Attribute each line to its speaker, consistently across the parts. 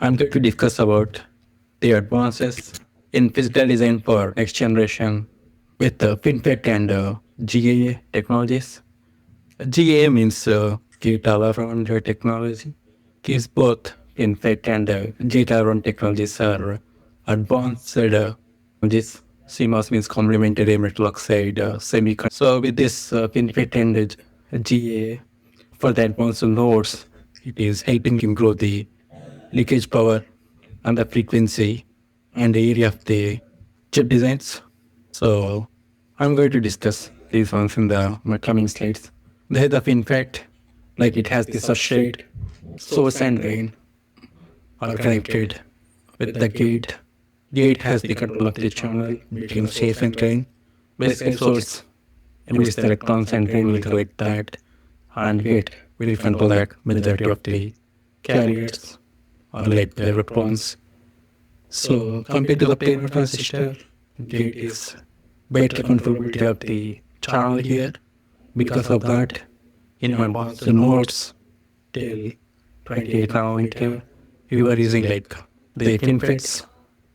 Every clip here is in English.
Speaker 1: I'm going to discuss about the advances in physical design for next generation with FinFET and GAA technologies. GAA means Gate-All-Around technology. Gives both FinFET and Gate-All-Around technologies are advanced technologies. CMOS means complementary metal oxide semiconductor. So with this FinFET and GAA for the advanced nodes, it is helping improve the leakage power and the frequency and the area of the chip designs. So I'm going to discuss these ones in my coming slides. There's the FinFET, like it has the substrate, source and drain are connected with the gate. Gate has the control of the channel between source and drain. Basically, source emits the electrons and drain will collect that, and gate will control that majority of the carriers or like the electrons. So compared to the planar transistor, gate is better controllability of the channel here. Because of that, in my master nodes till 28 nanometer, we were using like the FinFETs.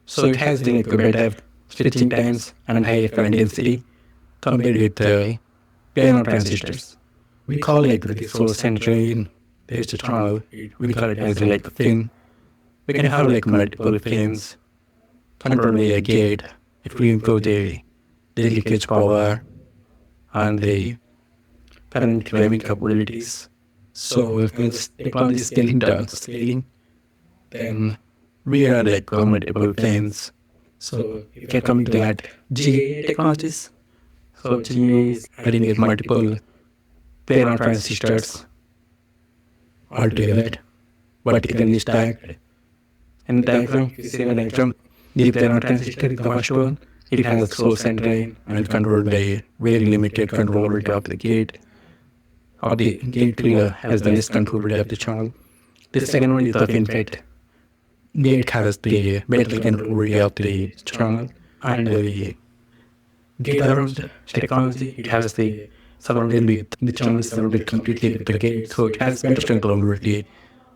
Speaker 1: So it has the like better switching times and higher current density compared with the planar transistors. We call like the source and drain. There's the channel. We call it as like a fin. We can have like multiple fins controlling a gate if we improve the leakage power and the current driving capabilities. So if this technology is scaling, then we are like multiple fins. So you can come to that GAA technologies. So GAA is adding with multiple planar transistors altogether, vertically stacked. In the diagram, you see the diagram, the planar transistor is the first one. It has a source and drain and controlled by very limited controllability of the gate. Or the gate has the less controllability of the channel. The second one is the FinFET. Gate has the better controllability of the channel, and the Gate-All-Around technology, it has the surrounded with the channel is surrounded completely with the gate, so it has better controllability.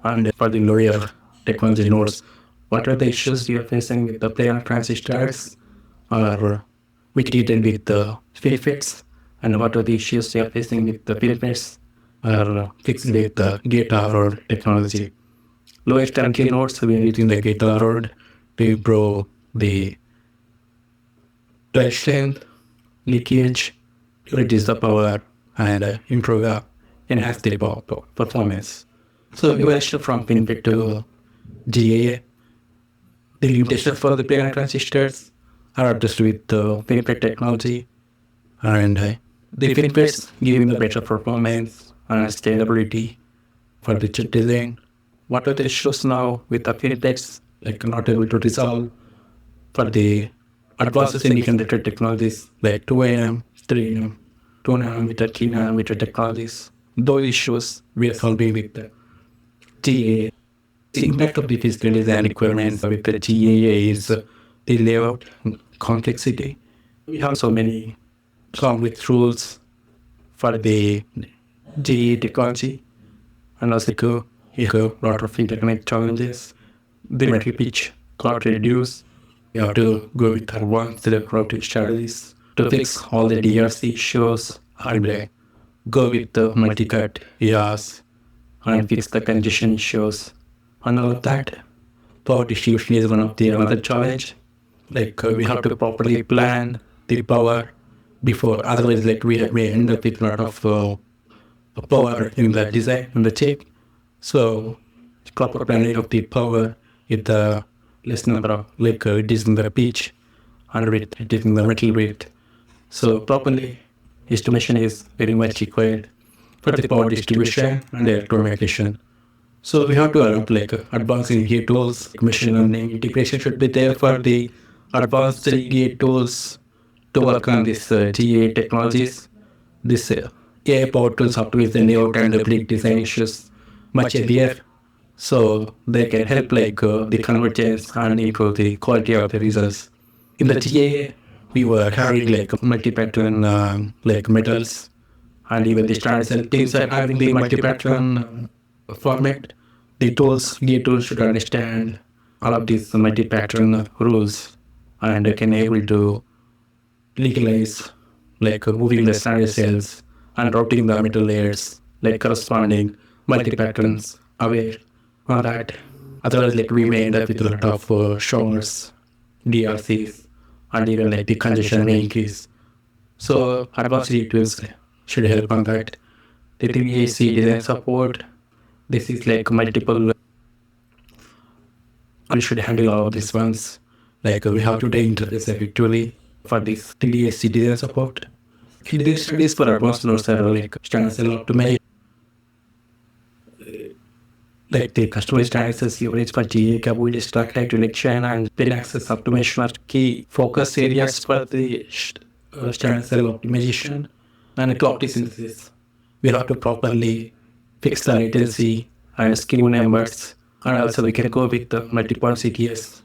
Speaker 1: And for the lower technology nodes, what are the issues you are facing with the planar transistors, or which deal with the FinFETs, and what are the issues you are facing with the FinFETs, or fixed with the Gate-All-Around technology. Lowest currently nodes, we are using the Gate-All-Around to improve the drive strength, leakage, reduce the power, and improve enhance the power performance. So we were from FinFET to GAA. The limitations for the planar transistors are addressed with the FinFET technology, and the FinFETs giving the better performance and scalability for the chip design. What are the issues now with the FinFETs, like not able to resolve for the advances in semiconductor technologies like 2am, 3am, 2 nanometer, 3 nanometer technologies? Those issues we are solving with the GAA. The impact of the physical design requirements with the GAA is the layout complexity. We have so many complex rules for the GAA technology, and also you have a lot of interconnect challenges. The metal pitch got reduced. You have to go with advanced routing strategies to fix all the DRC issues, and go with the multi-cut ERs and fix the congestion issues and all of that. Power distribution is one of the another challenge. Like we have to properly plan the power before, otherwise like we end up with a lot of power in the design, in the chip. So proper planning of the power with the less number of like reducing the pitch and reducing the metal weight. So properly estimation is very much required for the power distribution and the electromagnetation. So we have to adopt like advancing gate tools, machine learning integration should be there for the advanced gate tools to work on this GAA technologies. This AI power tools have to be the layout and the brick design issues much earlier, so they can help like the convergence and improve the quality of the results. In the GAA, we were having like multi-pattern like metals, and even the standard cell teams are having the multi-pattern format. the tools should understand all of these multi-pattern rules and can able to legalize like moving the standard cells and routing the metal layers like corresponding multi-patterns away on that. Otherwise, like we may end up with a lot of showers, DRCs, and even like the congestion may increase. So advanced tools should help on that. The 3AC design support. This is like multiple. We should handle all of these ones. Like we have to interface effectively for this 3AC design support. These studies for advanced nodes are like standard cell optimization. Like the customer access units for GAA capability structure direction and pin access optimization are key focus areas for the standard cell optimization and clock synthesis. We have to properly fix the latency and skew numbers, and also we can go with the multiple CTS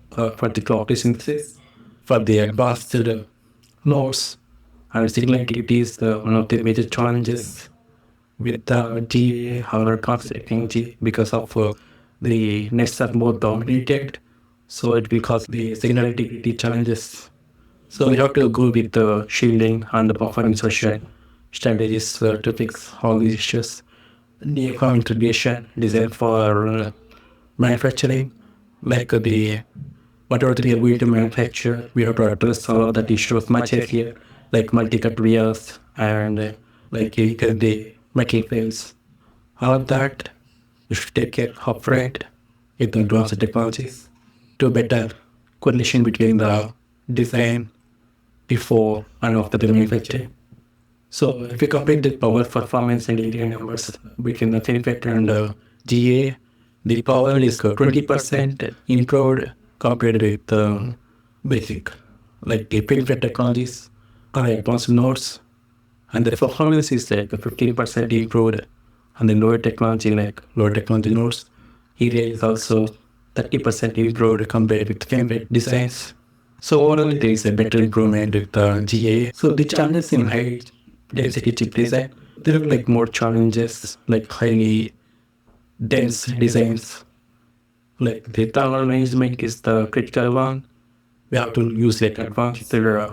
Speaker 1: for the clock synthesis for the advanced nodes and signal integrity is one of the major challenges with the GAA or advanced technology because of the nets are more dominated, so it will cause the signal integrity challenges. So we have to go with the shielding and the buffer insertion strategies to fix all these issues. DFM integration designed for manufacturing, like the whatever we are going to manufacture, we have to address all of that issues much earlier, like multi-cut vias and like the metal fails. All of that you should take care of right with the advanced technologies to better correlation between the design before and after the manufacturing. So if you compare the power performance and area numbers between the FinFET and GAA, the power is 20% improved compared with basic, like the FinFET technologies or advanced nodes, and the performance is like 15% improved, and the lower technology nodes, area is also 30% improved compared with FinFET designs. So overall, there is a better improvement with GAA. So the challenges in high density chip design, there are like more challenges like highly dense designs. Like the thermal management is the critical one. We have to use like advanced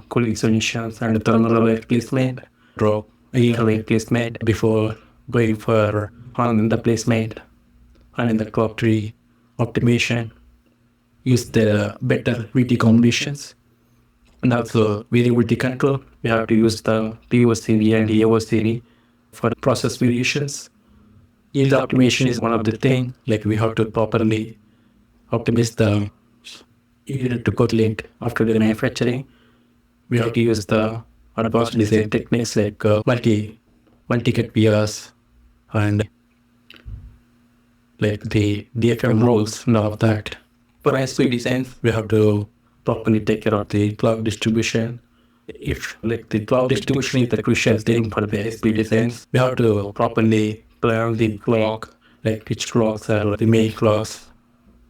Speaker 1: cooling solutions and thermal placement, draw a placement before going for on the placement and in the clock tree optimization. Use the better VT combinations. And also variability control, we have to use the PO series and AO series for process variations. Yield optimization is one of the things, like we have to properly optimize the yield to correlate after the manufacturing. We have to use the advanced design techniques like multi-cut vias and like the DFM rules and all of that. For ISP designs, we have to properly take care of the clock distribution. If like the clock distribution is the crucial thing for the ISP designs, we have to properly plan the clock, like which clocks are the main clocks,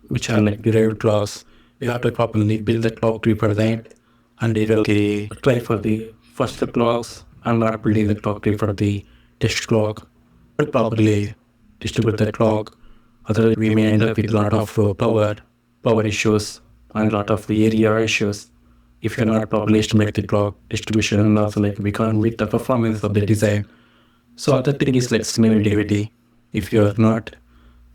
Speaker 1: which are like derived clocks. We have to properly build the clock tree for that, and it will try for the first clocks and not building the clock tree for the test clock. But properly distribute the clock. Otherwise, we may end up with a lot of power issues and a lot of the area issues if you're not properly estimate the clock distribution, and also like we can't meet the performance of the design. So other thing is like signal integrity. If you're not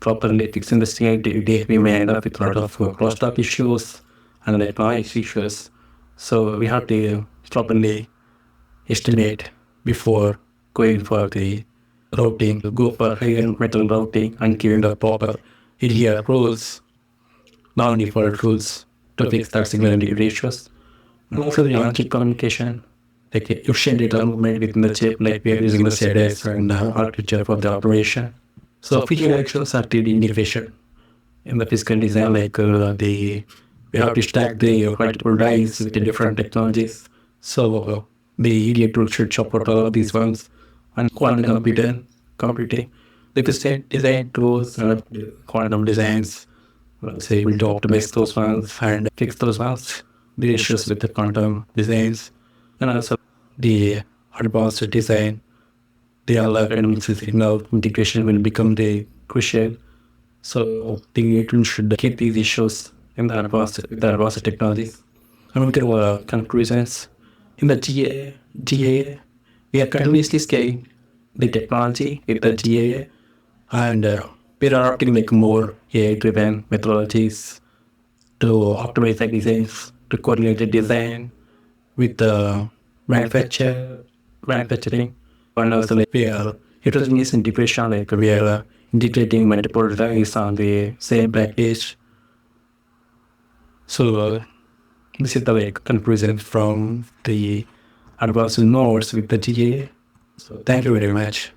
Speaker 1: properly fixing the signal integrity, we may end up with a lot of crosstalk issues and like noise issues. So we have to properly estimate before going for the routing, go for higher metal routing and giving the proper area rules, non-default rules to fix that signal integrity issues. And also the on-chip communication, like efficient data movement within the chip, like we are using the CDS and architecture for the operation. So feature actions are 3D integration in the physical design, like we have to stack the multiple dies with the different technologies. So the EDA tool should support all of these ones, and quantum computing. Like the same design tools and quantum designs, let's say, able to optimize those ones and fix those ones, the issues with the quantum designs, and also the advanced design. The LF and signal integration will become the crucial. So we should keep these issues in the advanced technologies. And we can conclusions. In the GAA, we are continuously scaling the technology with the GAA, and we are adopting like more AI-driven methodologies to optimize the designs, to coordinate the design with the manufacturing, and also like we are heterogeneous integration, like we are integrating multiple designs on the same package. So this is the like conclusion from the advanced nodes with the GAA. So thank you very much.